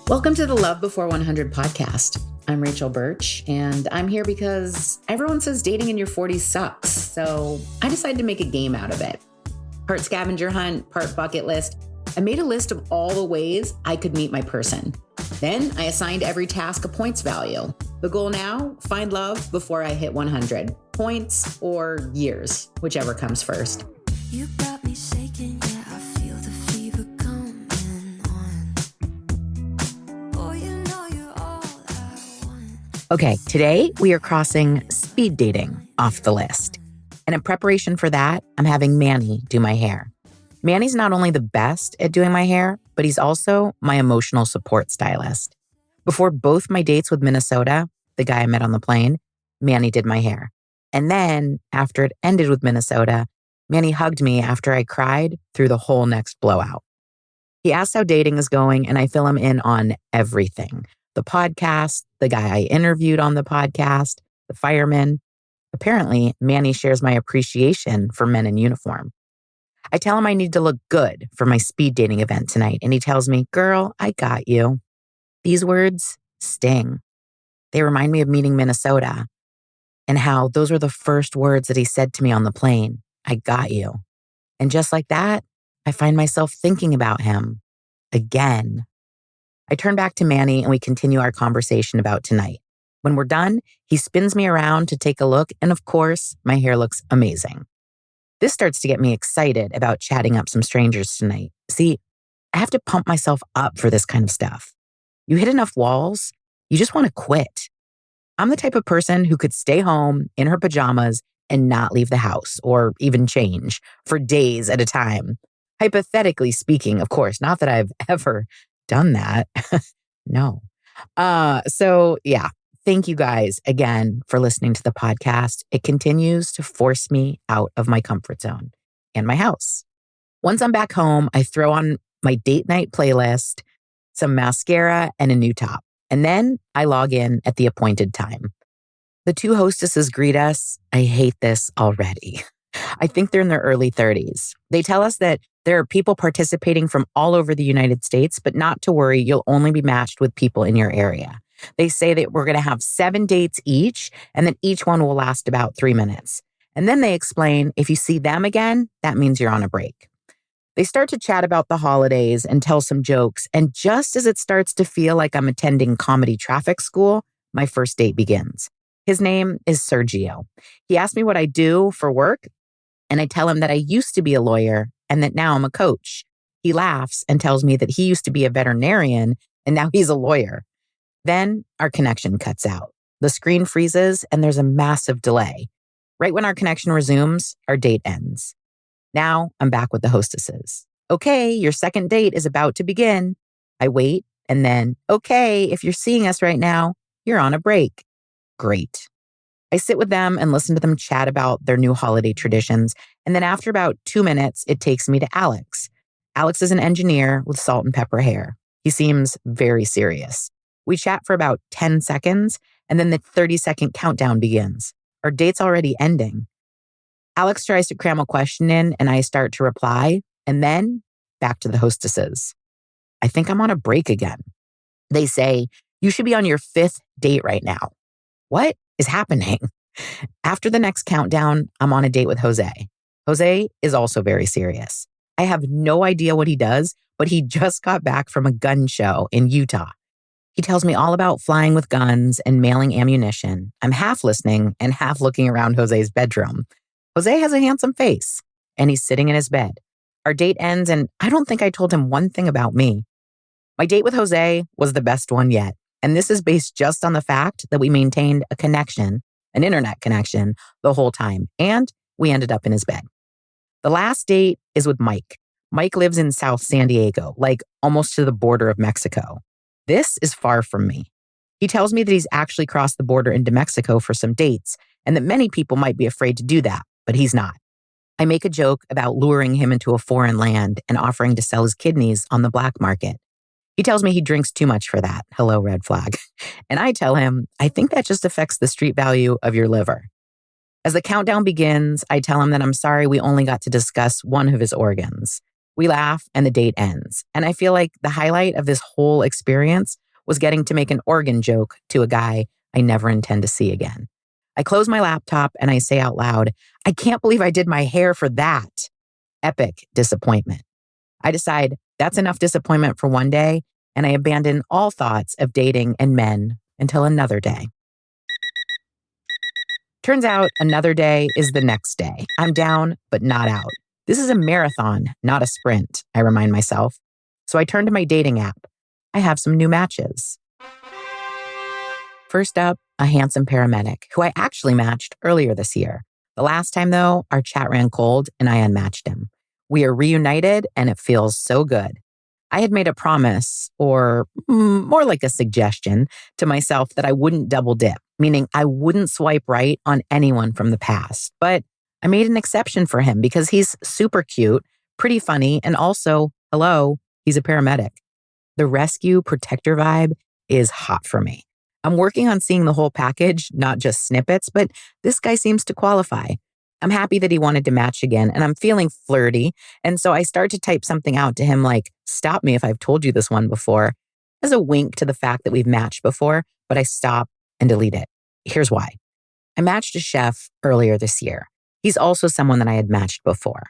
Welcome to the Love Before 100 podcast. I'm Rachel Birch, and I'm here because everyone says dating in your 40s sucks. So I decided to make a game out of it. Part scavenger hunt, part bucket list. I made a list of all the ways I could meet my person. Then I assigned every task a points value. The goal now, find love before I hit 100. Points or years, whichever comes first. You got me shaking, yeah, I feel the fever coming on. Oh, you know you're all I want. Okay, today we are crossing speed dating off the list. And in preparation for that, I'm having Manny do my hair. Manny's not only the best at doing my hair, but he's also my emotional support stylist. Before both my dates with Minnesota, the guy I met on the plane, Manny did my hair. And then after it ended with Minnesota, Manny hugged me after I cried through the whole next blowout. He asks how dating is going, and I fill him in on everything. The podcast, the guy I interviewed on the podcast, the fireman. Apparently, Manny shares my appreciation for men in uniform. I tell him I need to look good for my speed dating event tonight, and he tells me, "Girl, I got you." These words sting. They remind me of meeting Minnesota and how those were the first words that he said to me on the plane. I got you. And just like that, I find myself thinking about him again. I turn back to Manny and we continue our conversation about tonight. When we're done, he spins me around to take a look, and of course, my hair looks amazing. This starts to get me excited about chatting up some strangers tonight. See, I have to pump myself up for this kind of stuff. You hit enough walls, you just want to quit. I'm the type of person who could stay home in her pajamas and not leave the house or even change for days at a time. Hypothetically speaking, of course, not that I've ever done that. No. Thank you guys again for listening to the podcast. It continues to force me out of my comfort zone and my house. Once I'm back home, I throw on my date night playlist, some mascara, and a new top. And then I log in at the appointed time. The two hostesses greet us. I hate this already. I think they're in their early 30s. They tell us that there are people participating from all over the United States, but not to worry, you'll only be matched with people in your area. They say that we're going to have 7 dates each, and that each one will last about 3 minutes. And then they explain, if you see them again, that means you're on a break. They start to chat about the holidays and tell some jokes, and just as it starts to feel like I'm attending comedy traffic school, my first date begins. His name is Sergio. He asked me what I do for work, and I tell him that I used to be a lawyer and that now I'm a coach. He laughs and tells me that he used to be a veterinarian and now he's a lawyer. Then our connection cuts out. The screen freezes and there's a massive delay. Right when our connection resumes, our date ends. Now I'm back with the hostesses. Okay, your second date is about to begin. I wait and then, okay, if you're seeing us right now, you're on a break. Great. I sit with them and listen to them chat about their new holiday traditions. And then after about 2 minutes, it takes me to Alex. Alex is an engineer with salt and pepper hair. He seems very serious. We chat for about 10 seconds, and then the 30-second countdown begins. Our date's already ending. Alex tries to cram a question in, and I start to reply, and then back to the hostesses. I think I'm on a break again. They say, you should be on your 5th date right now. What is happening? After the next countdown, I'm on a date with Jose. Jose is also very serious. I have no idea what he does, but he just got back from a gun show in Utah. He tells me all about flying with guns and mailing ammunition. I'm half listening and half looking around Jose's bedroom. Jose has a handsome face, and he's sitting in his bed. Our date ends, and I don't think I told him one thing about me. My date with Jose was the best one yet. And this is based just on the fact that we maintained a connection, an internet connection, the whole time. And we ended up in his bed. The last date is with Mike. Mike lives in South San Diego, like almost to the border of Mexico. This is far from me. He tells me that he's actually crossed the border into Mexico for some dates, and that many people might be afraid to do that, but he's not. I make a joke about luring him into a foreign land and offering to sell his kidneys on the black market. He tells me he drinks too much for that. Hello, red flag. And I tell him, I think that just affects the street value of your liver. As the countdown begins, I tell him that I'm sorry we only got to discuss one of his organs. We laugh and the date ends. And I feel like the highlight of this whole experience was getting to make an organ joke to a guy I never intend to see again. I close my laptop and I say out loud, I can't believe I did my hair for that. Epic disappointment. I decide that's enough disappointment for one day, and I abandon all thoughts of dating and men until another day. Turns out another day is the next day. I'm down, but not out. This is a marathon, not a sprint, I remind myself. So I turn to my dating app. I have some new matches. First up, a handsome paramedic who I actually matched earlier this year. The last time, though, our chat ran cold and I unmatched him. We are reunited and it feels so good. I had made a promise, or more like a suggestion, to myself that I wouldn't double dip, meaning I wouldn't swipe right on anyone from the past. But I made an exception for him because he's super cute, pretty funny, and also, hello, he's a paramedic. The rescue protector vibe is hot for me. I'm working on seeing the whole package, not just snippets, but this guy seems to qualify. I'm happy that he wanted to match again, and I'm feeling flirty. And so I start to type something out to him like, stop me if I've told you this one before, as a wink to the fact that we've matched before, but I stop and delete it. Here's why. I matched a chef earlier this year. He's also someone that I had matched before.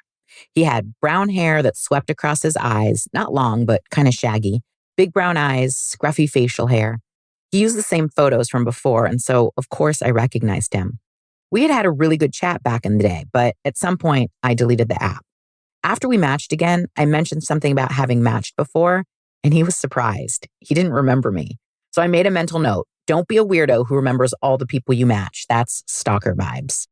He had brown hair that swept across his eyes, not long, but kind of shaggy, big brown eyes, scruffy facial hair. He used the same photos from before, and so, of course, I recognized him. We had had a really good chat back in the day, but at some point, I deleted the app. After we matched again, I mentioned something about having matched before, and he was surprised. He didn't remember me. So I made a mental note. Don't be a weirdo who remembers all the people you match. That's stalker vibes.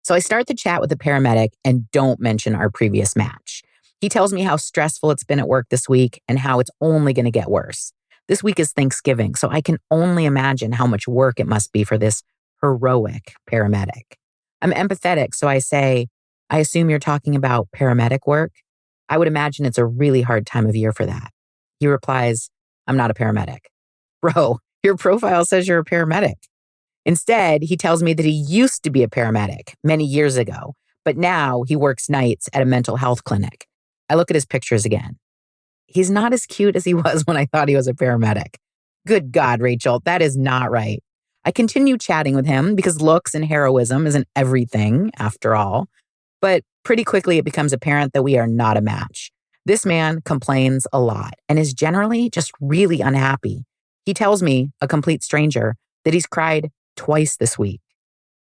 So I start the chat with the paramedic and don't mention our previous match. He tells me how stressful it's been at work this week and how it's only going to get worse. This week is Thanksgiving, so I can only imagine how much work it must be for this heroic paramedic. I'm empathetic, so I say, I assume you're talking about paramedic work? I would imagine it's a really hard time of year for that. He replies, I'm not a paramedic. Bro, your profile says you're a paramedic. Instead, he tells me that he used to be a paramedic many years ago, but now he works nights at a mental health clinic. I look at his pictures again. He's not as cute as he was when I thought he was a paramedic. Good God, Rachel, that is not right. I continue chatting with him because looks and heroism isn't everything, after all. But pretty quickly it becomes apparent that we are not a match. This man complains a lot and is generally just really unhappy. He tells me, a complete stranger, that he's cried twice this week.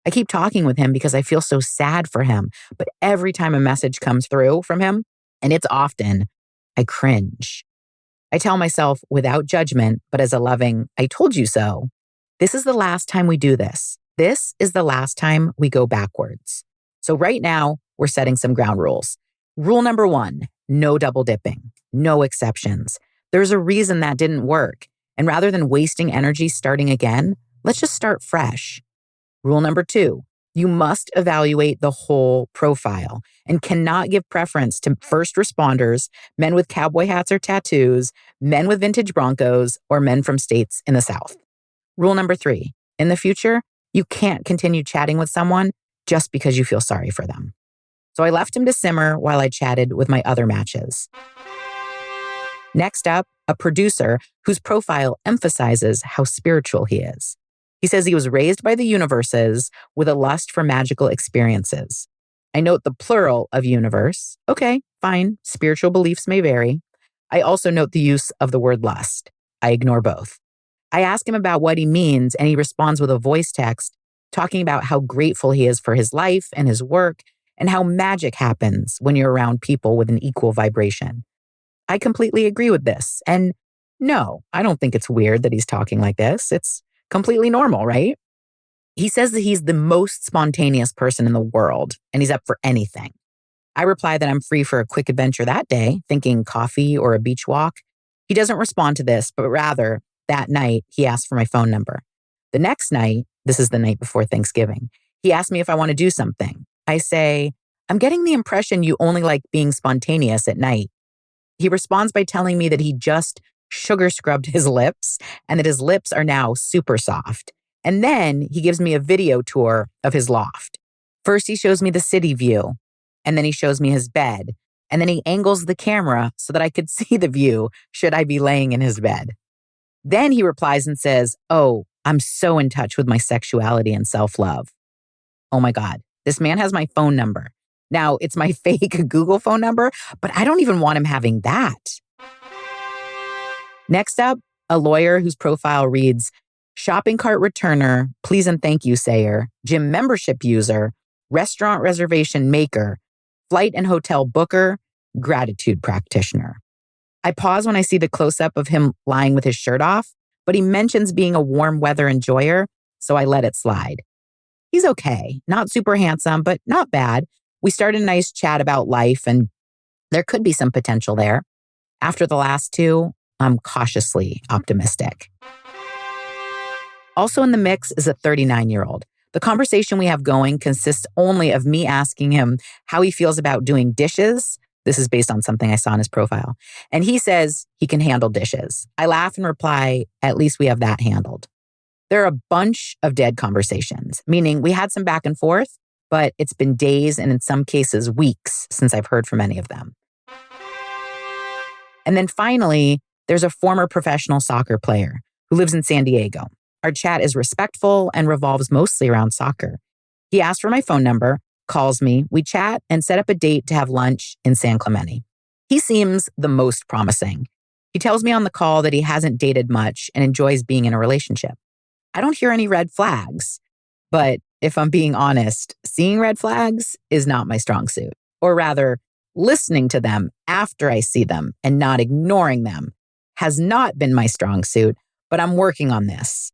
I keep talking with him because I feel so sad for him, but every time a message comes through from him, and it's often, I cringe. I tell myself without judgment, but as a loving, I told you so. This is the last time we do this. This is the last time we go backwards. So right now, we're setting some ground rules. Rule number 1, no double dipping, no exceptions. There's a reason that didn't work. And rather than wasting energy starting again, let's just start fresh. Rule number 2, you must evaluate the whole profile and cannot give preference to first responders, men with cowboy hats or tattoos, men with vintage Broncos, or men from states in the South. Rule number 3, in the future, you can't continue chatting with someone just because you feel sorry for them. So I left him to simmer while I chatted with my other matches. Next up, a producer whose profile emphasizes how spiritual he is. He says he was raised by the universes with a lust for magical experiences. I note the plural of universe. Okay, fine, spiritual beliefs may vary. I also note the use of the word lust. I ignore both. I ask him about what he means, and he responds with a voice text talking about how grateful he is for his life and his work and how magic happens when you're around people with an equal vibration. I completely agree with this. And no, I don't think it's weird that he's talking like this. It's completely normal, right? He says that he's the most spontaneous person in the world and he's up for anything. I reply that I'm free for a quick adventure that day, thinking coffee or a beach walk. He doesn't respond to this, but rather, that night, he asked for my phone number. The next night, this is the night before Thanksgiving, he asked me if I want to do something. I say, I'm getting the impression you only like being spontaneous at night. He responds by telling me that he just sugar scrubbed his lips and that his lips are now super soft. And then he gives me a video tour of his loft. First, he shows me the city view, and then he shows me his bed, And then he angles the camera so that I could see the view should I be laying in his bed. Then he replies and says, "Oh, I'm so in touch with my sexuality and self-love." Oh my God, this man has my phone number. Now, it's my fake Google phone number, but I don't even want him having that. Next up, a lawyer whose profile reads, shopping cart returner, please and thank you sayer, gym membership user, restaurant reservation maker, flight and hotel booker, gratitude practitioner. I pause when I see the close-up of him lying with his shirt off, but he mentions being a warm weather enjoyer, so I let it slide. He's okay, not super handsome, but not bad. We started a nice chat about life, and there could be some potential there. After the last two, I'm cautiously optimistic. Also in the mix is a 39-year-old. The conversation we have going consists only of me asking him how he feels about doing dishes. This is based on something I saw in his profile. And he says he can handle dishes. I laugh and reply, at least we have that handled. There are a bunch of dead conversations, meaning we had some back and forth, but it's been days and in some cases weeks since I've heard from any of them. And then finally, there's a former professional soccer player who lives in San Diego. Our chat is respectful and revolves mostly around soccer. He asked for my phone number, calls me, we chat, and set up a date to have lunch in San Clemente. He seems the most promising. He tells me on the call that he hasn't dated much and enjoys being in a relationship. I don't hear any red flags, but if I'm being honest, seeing red flags is not my strong suit. Or rather, listening to them after I see them and not ignoring them has not been my strong suit, but I'm working on this.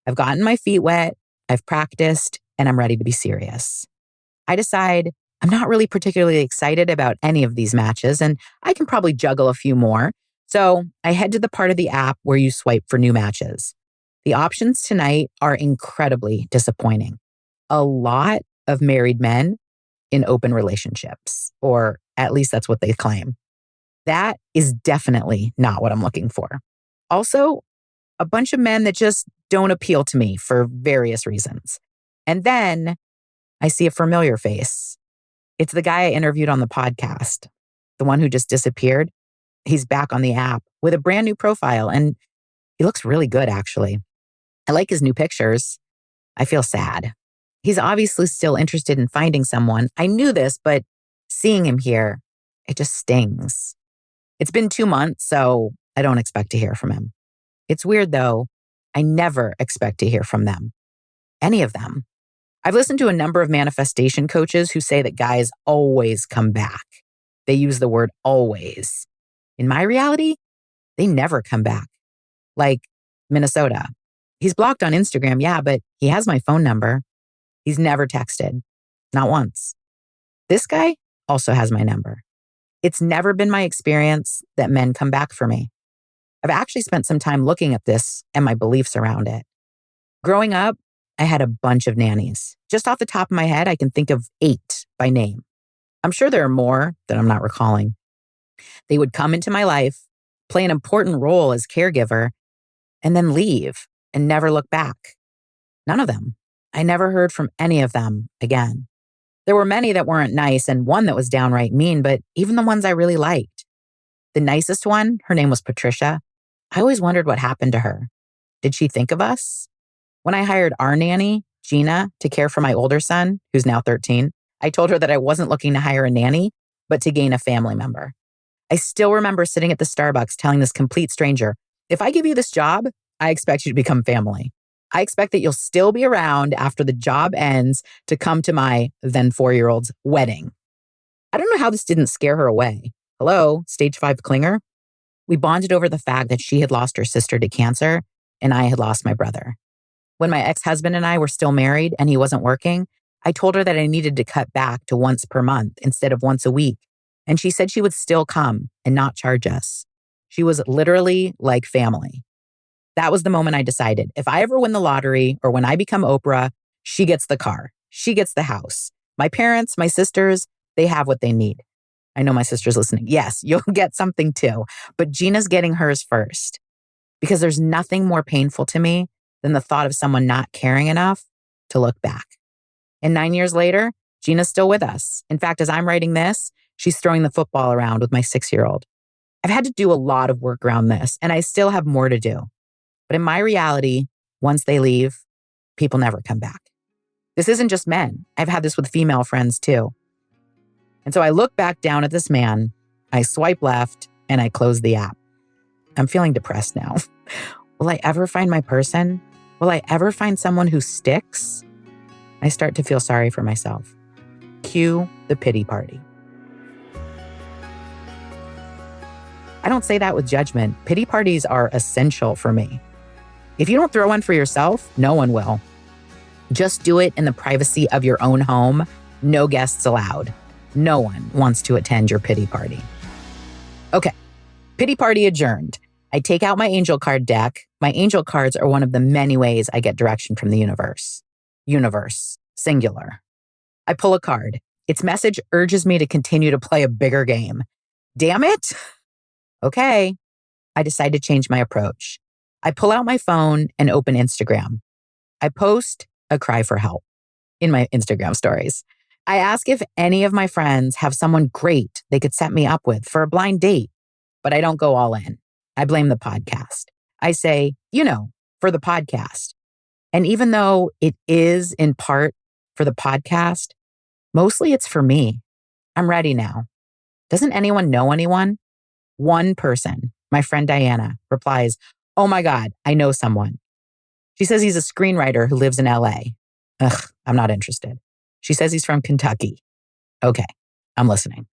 I've gotten my feet wet, I've practiced, and I'm ready to be serious. I decide I'm not really particularly excited about any of these matches, and I can probably juggle a few more. So I head to the part of the app where you swipe for new matches. The options tonight are incredibly disappointing. A lot of married men in open relationships, or at least that's what they claim. That is definitely not what I'm looking for. Also, a bunch of men that just don't appeal to me for various reasons. And then I see a familiar face. It's the guy I interviewed on the podcast, the one who just disappeared. He's back on the app with a brand new profile, and he looks really good, actually. I like his new pictures. I feel sad. He's obviously still interested in finding someone. I knew this, but seeing him here, it just stings. It's been 2 months, so I don't expect to hear from him. It's weird, though. I never expect to hear from them. Any of them. I've listened to a number of manifestation coaches who say that guys always come back. They use the word always. In my reality, they never come back. Like Minnesota. He's blocked on Instagram, yeah, but he has my phone number. He's never texted. Not once. This guy also has my number. It's never been my experience that men come back for me. I've actually spent some time looking at this and my beliefs around it. Growing up, I had a bunch of nannies. Just off the top of my head, I can think of 8 by name. I'm sure there are more that I'm not recalling. They would come into my life, play an important role as caregiver, and then leave and never look back. None of them. I never heard from any of them again. There were many that weren't nice and one that was downright mean, but even the ones I really liked. The nicest one, her name was Patricia. I always wondered what happened to her. Did she think of us? When I hired our nanny, Gina, to care for my older son, who's now 13, I told her that I wasn't looking to hire a nanny, but to gain a family member. I still remember sitting at the Starbucks telling this complete stranger, if I give you this job, I expect you to become family. I expect that you'll still be around after the job ends to come to my then 4-year-old's wedding. I don't know how this didn't scare her away. Hello, stage 5 clinger? We bonded over the fact that she had lost her sister to cancer and I had lost my brother. When my ex-husband and I were still married and he wasn't working, I told her that I needed to cut back to once per month instead of once a week. And she said she would still come and not charge us. She was literally like family. That was the moment I decided, if I ever win the lottery or when I become Oprah, she gets the car. She gets the house. My parents, my sisters, they have what they need. I know my sister's listening. Yes, you'll get something too. But Gina's getting hers first. Because there's nothing more painful to me than the thought of someone not caring enough to look back. And 9 years later, Gina's still with us. In fact, as I'm writing this, She's throwing the football around with my 6-year-old. I've had to do a lot of work around this, and I still have more to do. But in my reality, once they leave, people never come back. This isn't just men. I've had this with female friends too. And so I look back down at this man, I swipe left, and I close the app. I'm feeling depressed now. Will I ever find my person? Will I ever find someone who sticks? I start to feel sorry for myself. Cue the pity party. I don't say that with judgment. Pity parties are essential for me. If you don't throw one for yourself, no one will. Just do it in the privacy of your own home. No guests allowed. No one wants to attend your pity party. Okay, pity party adjourned. I take out my angel card deck. My angel cards are one of the many ways I get direction from the universe. Universe, singular. I pull a card. Its message urges me to continue to play a bigger game. Damn it! Okay, I decide to change my approach. I pull out my phone and open Instagram. I post a cry for help in my Instagram stories. I ask if any of my friends have someone great they could set me up with for a blind date, but I don't go all in. I blame the podcast. I say, for the podcast. And even though it is in part for the podcast, mostly it's for me. I'm ready now. Doesn't anyone know anyone? One person, my friend Diana, replies, "Oh my God, I know someone." She says he's a screenwriter who lives in LA. Ugh, I'm not interested. She says he's from Kentucky. Okay, I'm listening.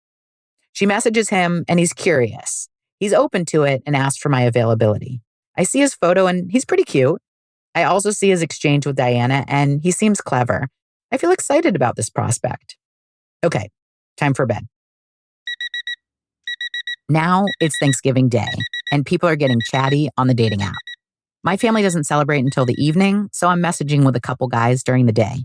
She messages him and he's curious. He's open to it and asks for my availability. I see his photo and he's pretty cute. I also see his exchange with Diana and he seems clever. I feel excited about this prospect. Okay, time for bed. Now it's Thanksgiving Day and people are getting chatty on the dating app. My family doesn't celebrate until the evening, so I'm messaging with a couple guys during the day.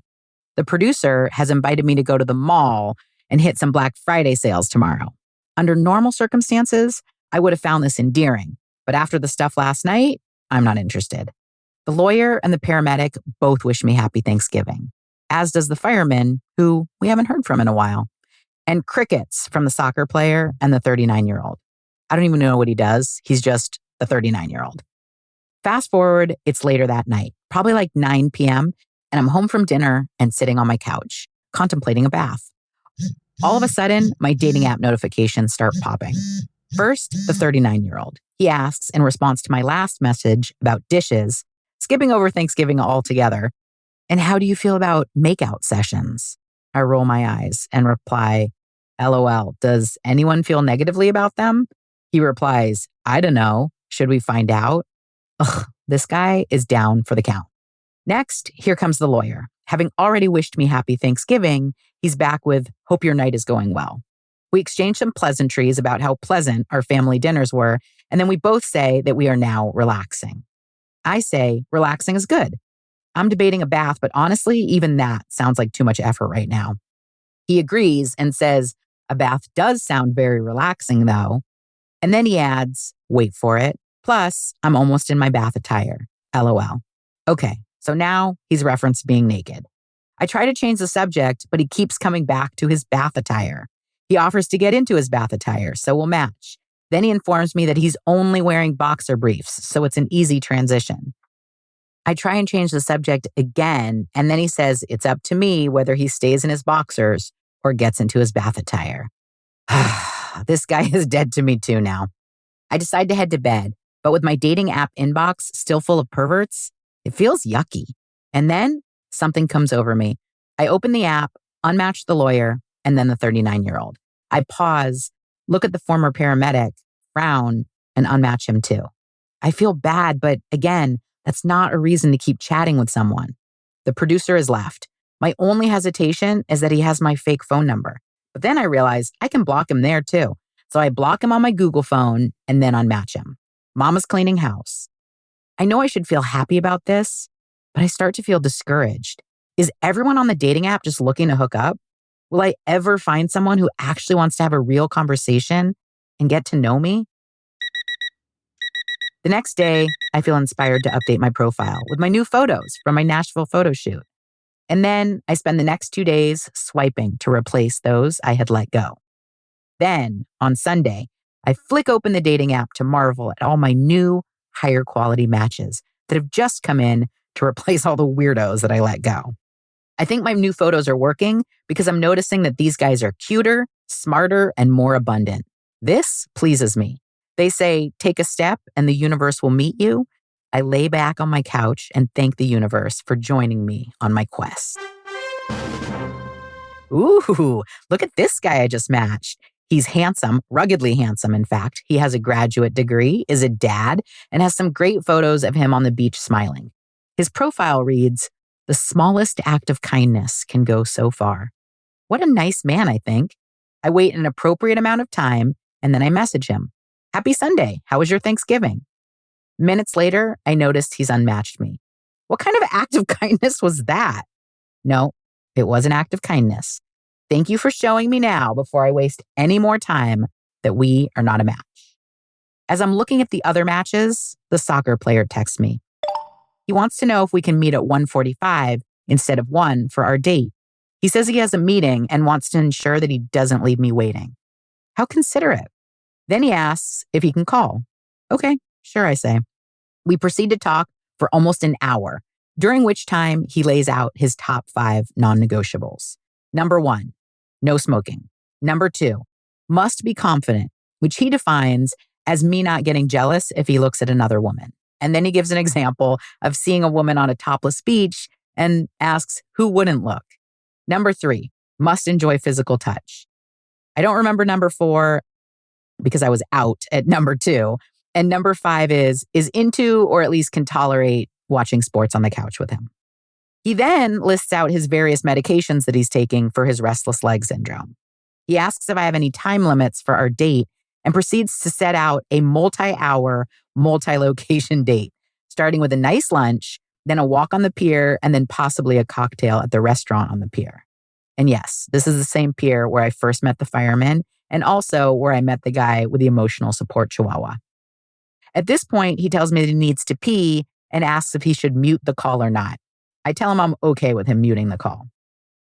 The producer has invited me to go to the mall and hit some Black Friday sales tomorrow. Under normal circumstances, I would have found this endearing, but after the stuff last night, I'm not interested. The lawyer and the paramedic both wish me happy Thanksgiving, as does the fireman, who we haven't heard from in a while, and crickets from the soccer player and the 39-year-old. I don't even know what he does. He's just a 39-year-old. Fast forward, it's later that night, probably like 9 p.m., and I'm home from dinner and sitting on my couch, contemplating a bath. All of a sudden, my dating app notifications start popping. First, the 39-year-old. He asks, in response to my last message about dishes, skipping over Thanksgiving altogether, "And how do you feel about makeout sessions?" I roll my eyes and reply, "LOL, does anyone feel negatively about them?" He replies, "I don't know. Should we find out?" Ugh, this guy is down for the count. Next, here comes the lawyer. Having already wished me happy Thanksgiving, he's back with, "Hope your night is going well." We exchange some pleasantries about how pleasant our family dinners were, and then we both say that we are now relaxing. I say, relaxing is good. I'm debating a bath, but honestly, even that sounds like too much effort right now. He agrees and says, a bath does sound very relaxing though. And then he adds, wait for it, plus I'm almost in my bath attire. LOL. Okay, so now he's referenced being naked. I try to change the subject, but he keeps coming back to his bath attire. He offers to get into his bath attire, so we'll match. Then he informs me that he's only wearing boxer briefs, so it's an easy transition. I try and change the subject again, and then he says it's up to me whether he stays in his boxers or gets into his bath attire. This guy is dead to me too now. I decide to head to bed, but with my dating app inbox still full of perverts, it feels yucky. And then something comes over me. I open the app, unmatch the lawyer, and then the 39-year-old. I pause, look at the former paramedic, frown, and unmatch him too. I feel bad, but again, that's not a reason to keep chatting with someone. The producer is left. My only hesitation is that he has my fake phone number. But then I realize I can block him there too. So I block him on my Google phone and then unmatch him. Mama's cleaning house. I know I should feel happy about this, but I start to feel discouraged. Is everyone on the dating app just looking to hook up? Will I ever find someone who actually wants to have a real conversation and get to know me? The next day, I feel inspired to update my profile with my new photos from my Nashville photo shoot. And then I spend the next 2 days swiping to replace those I had let go. Then, on Sunday, I flick open the dating app to marvel at all my new, higher quality matches that have just come in to replace all the weirdos that I let go. I think my new photos are working because I'm noticing that these guys are cuter, smarter, and more abundant. This pleases me. They say, take a step and the universe will meet you. I lay back on my couch and thank the universe for joining me on my quest. Ooh, look at this guy I just matched. He's handsome, ruggedly handsome, in fact. He has a graduate degree, is a dad, and has some great photos of him on the beach smiling. His profile reads, the smallest act of kindness can go so far. What a nice man, I think. I wait an appropriate amount of time, and then I message him. Happy Sunday. How was your Thanksgiving? Minutes later, I noticed he's unmatched me. What kind of act of kindness was that? No, it was an act of kindness. Thank you for showing me now before I waste any more time that we are not a match. As I'm looking at the other matches, the soccer player texts me. He wants to know if we can meet at 1:45 instead of 1 for our date. He says he has a meeting and wants to ensure that he doesn't leave me waiting. How considerate. Then he asks if he can call. Okay, sure, I say. We proceed to talk for almost an hour, during which time he lays out his top 5 non-negotiables. Number 1, no smoking. Number 2, must be confident, which he defines as me not getting jealous if he looks at another woman. And then he gives an example of seeing a woman on a topless beach and asks who wouldn't look. Number 3, must enjoy physical touch. I don't remember number 4 because I was out at number 2. And number 5 is into or at least can tolerate watching sports on the couch with him. He then lists out his various medications that he's taking for his restless leg syndrome. He asks if I have any time limits for our date and proceeds to set out a multi-hour, multi-location date, starting with a nice lunch, then a walk on the pier, and then possibly a cocktail at the restaurant on the pier. And yes, this is the same pier where I first met the fireman and also where I met the guy with the emotional support chihuahua. At this point, he tells me that he needs to pee and asks if he should mute the call or not. I tell him I'm okay with him muting the call.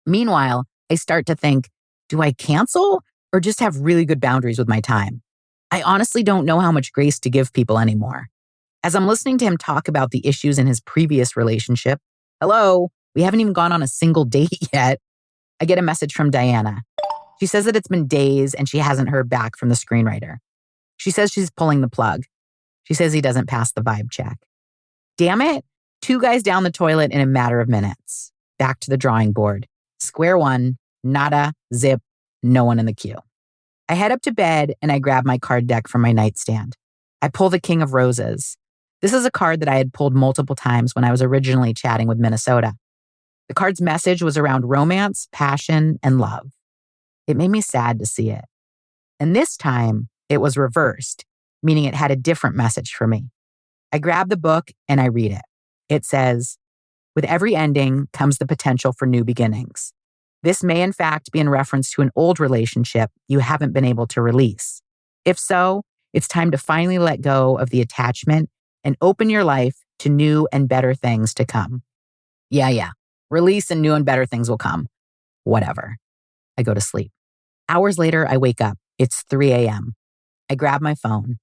Meanwhile, I start to think, do I cancel or just have really good boundaries with my time? I honestly don't know how much grace to give people anymore. As I'm listening to him talk about the issues in his previous relationship, hello, we haven't even gone on a single date yet, I get a message from Diana. She says that it's been days and she hasn't heard back from the screenwriter. She says she's pulling the plug. She says he doesn't pass the vibe check. Damn it, 2 guys down the toilet in a matter of minutes. Back to the drawing board. Square one, nada, zip, no one in the queue. I head up to bed and I grab my card deck from my nightstand. I pull the King of Roses. This is a card that I had pulled multiple times when I was originally chatting with Minnesota. The card's message was around romance, passion, and love. It made me sad to see it. And this time, it was reversed, meaning it had a different message for me. I grab the book and I read it. It says, with every ending comes the potential for new beginnings. This may in fact be in reference to an old relationship you haven't been able to release. If so, it's time to finally let go of the attachment and open your life to new and better things to come. Yeah. Release and new and better things will come. Whatever. I go to sleep. Hours later, I wake up. It's 3 a.m. I grab my phone.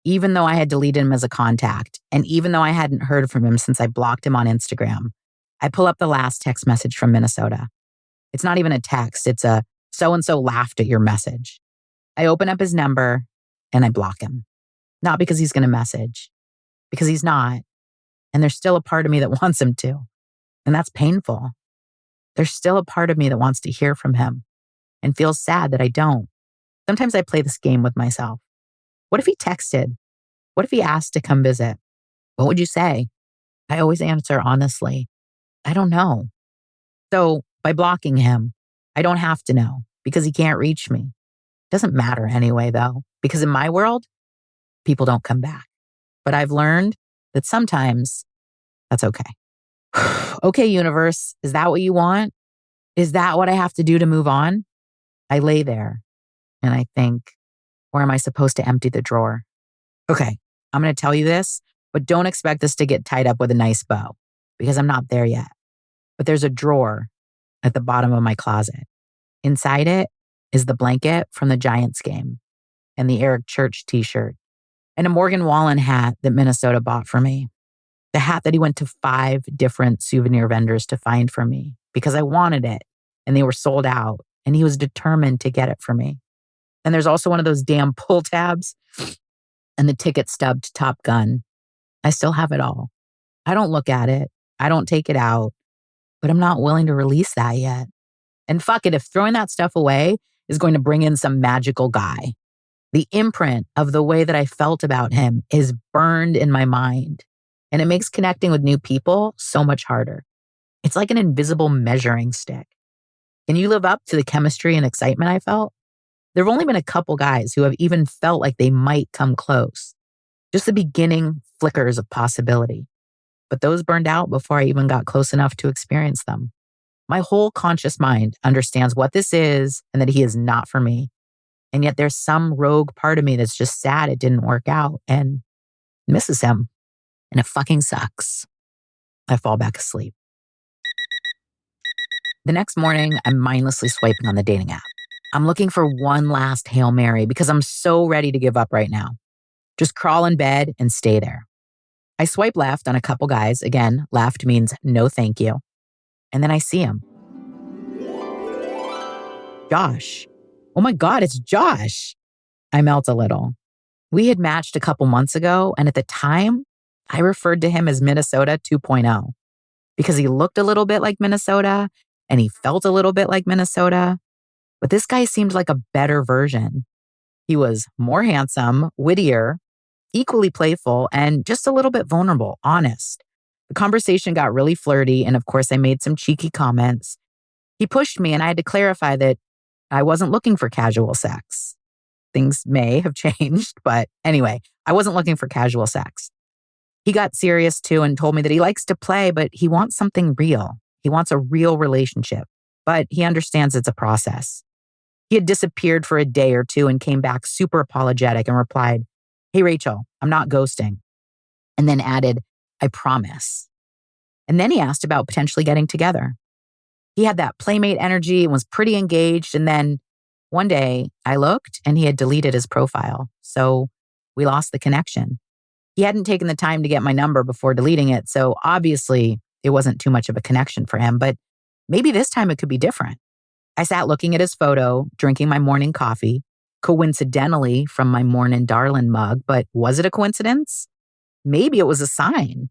Even though I had deleted him as a contact, and even though I hadn't heard from him since I blocked him on Instagram, I pull up the last text message from Minnesota. It's not even a text. It's a so-and-so laughed at your message. I open up his number and I block him. Not because he's going to message, because he's not. And there's still a part of me that wants him to. And that's painful. There's still a part of me that wants to hear from him and feels sad that I don't. Sometimes I play this game with myself. What if he texted? What if he asked to come visit? What would you say? I always answer honestly, I don't know. So by blocking him, I don't have to know because he can't reach me. Doesn't matter anyway, though, because in my world, people don't come back. But I've learned that sometimes that's okay. Okay, universe, is that what you want? Is that what I have to do to move on? I lay there and I think, where am I supposed to empty the drawer? Okay, I'm going to tell you this, but don't expect this to get tied up with a nice bow because I'm not there yet. But there's a drawer at the bottom of my closet. Inside it, is the blanket from the Giants game and the Eric Church t-shirt and a Morgan Wallen hat that Minnesota bought for me. The hat that he went to 5 different souvenir vendors to find for me because I wanted it and they were sold out and he was determined to get it for me. And there's also one of those damn pull tabs and the ticket stub to Top Gun. I still have it all. I don't look at it. I don't take it out, but I'm not willing to release that yet. And fuck it, if throwing that stuff away is going to bring in some magical guy. The imprint of the way that I felt about him is burned in my mind, and it makes connecting with new people so much harder. It's like an invisible measuring stick. Can you live up to the chemistry and excitement I felt? There have only been a couple guys who have even felt like they might come close. Just the beginning flickers of possibility. But those burned out before I even got close enough to experience them. My whole conscious mind understands what this is and that he is not for me. And yet there's some rogue part of me that's just sad it didn't work out and misses him. And it fucking sucks. I fall back asleep. The next morning, I'm mindlessly swiping on the dating app. I'm looking for one last Hail Mary because I'm so ready to give up right now. Just crawl in bed and stay there. I swipe left on a couple guys. Again, left means no thank you. And then I see him. Josh. Oh my God, it's Josh. I melt a little. We had matched a couple months ago, and at the time, I referred to him as Minnesota 2.0 because he looked a little bit like Minnesota and he felt a little bit like Minnesota. But this guy seemed like a better version. He was more handsome, wittier, equally playful, and just a little bit vulnerable, honest. The conversation got really flirty, and of course I made some cheeky comments. He pushed me, and I had to clarify that I wasn't looking for casual sex. Things may have changed, but anyway, I wasn't looking for casual sex. He got serious too and told me that he likes to play, but he wants something real. He wants a real relationship, but he understands it's a process. He had disappeared for a day or two and came back super apologetic and replied, "Hey, Rachel, I'm not ghosting." And then added, "I promise." And then he asked about potentially getting together. He had that playmate energy and was pretty engaged. And then one day I looked and he had deleted his profile. So we lost the connection. He hadn't taken the time to get my number before deleting it. So obviously it wasn't too much of a connection for him, but maybe this time it could be different. I sat looking at his photo, drinking my morning coffee, coincidentally from my Mornin' Darlin' mug, but was it a coincidence? Maybe it was a sign.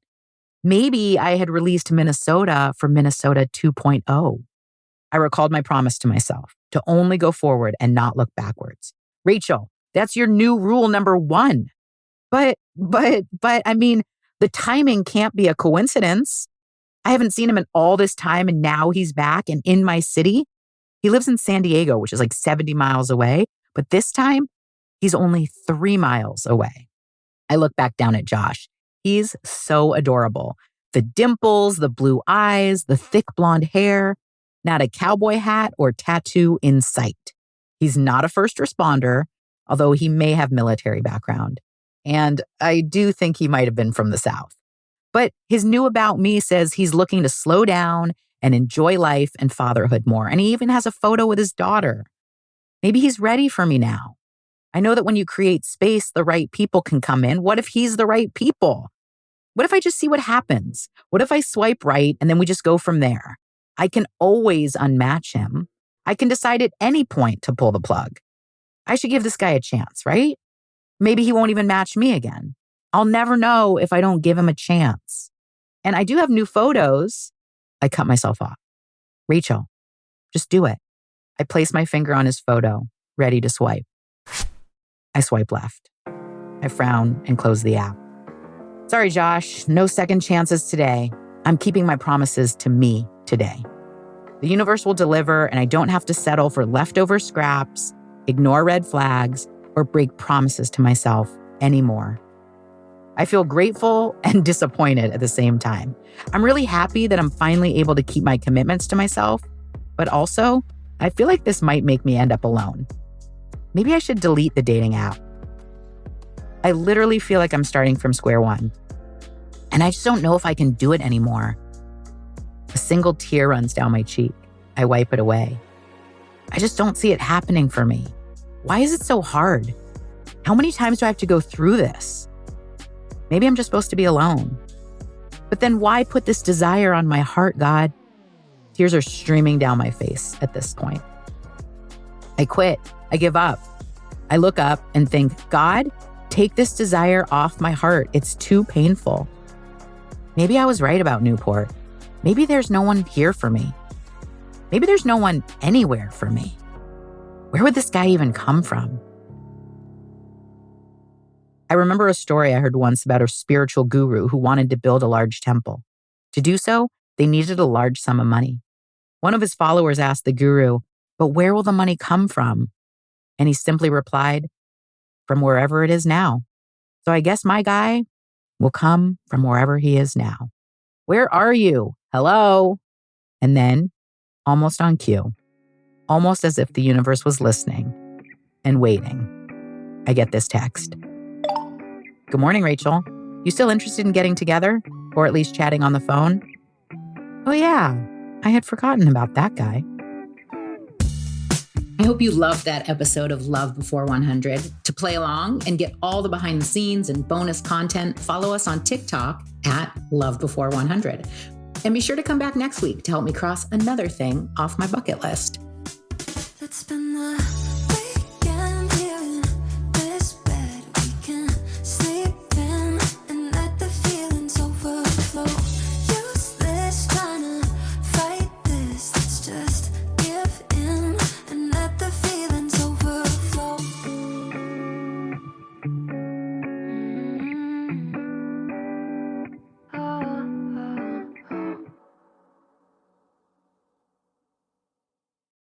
Maybe I had released Minnesota for Minnesota 2.0. I recalled my promise to myself to only go forward and not look backwards. Rachel, that's your new rule number 1. But I mean, the timing can't be a coincidence. I haven't seen him in all this time and now he's back and in my city. He lives in San Diego, which is like 70 miles away. But this time, he's only 3 miles away. I look back down at Josh. He's so adorable. The dimples, the blue eyes, the thick blonde hair, not a cowboy hat or tattoo in sight. He's not a first responder, although he may have military background. And I do think he might have been from the South. But his new about me says he's looking to slow down and enjoy life and fatherhood more. And he even has a photo with his daughter. Maybe he's ready for me now. I know that when you create space, the right people can come in. What if he's the right people? What if I just see what happens? What if I swipe right and then we just go from there? I can always unmatch him. I can decide at any point to pull the plug. I should give this guy a chance, right? Maybe he won't even match me again. I'll never know if I don't give him a chance. And I do have new photos. I cut myself off. Rachel, just do it. I place my finger on his photo, ready to swipe. I swipe left. I frown and close the app. Sorry, Josh, no second chances today. I'm keeping my promises to me today. The universe will deliver, and I don't have to settle for leftover scraps, ignore red flags, or break promises to myself anymore. I feel grateful and disappointed at the same time. I'm really happy that I'm finally able to keep my commitments to myself, but also, I feel like this might make me end up alone. Maybe I should delete the dating app. I literally feel like I'm starting from square one, and I just don't know if I can do it anymore. A single tear runs down my cheek. I wipe it away. I just don't see it happening for me. Why is it so hard? How many times do I have to go through this? Maybe I'm just supposed to be alone. But then why put this desire on my heart, God? Tears are streaming down my face at this point. I quit. I give up. I look up and think, God, take this desire off my heart. It's too painful. Maybe I was right about Newport. Maybe there's no one here for me. Maybe there's no one anywhere for me. Where would this guy even come from? I remember a story I heard once about a spiritual guru who wanted to build a large temple. To do so, they needed a large sum of money. One of his followers asked the guru, but where will the money come from? And he simply replied, from wherever it is now. So I guess my guy will come from wherever he is now. Where are you? Hello? And then, almost on cue, almost as if the universe was listening and waiting, I get this text. Good morning, Rachel. You still interested in getting together? Or at least chatting on the phone? Oh yeah, I had forgotten about that guy. I hope you loved that episode of Love Before 100. To play along and get all the behind the scenes and bonus content, follow us on TikTok at Love Before 100. And be sure to come back next week to help me cross another thing off my bucket list. Let's spend the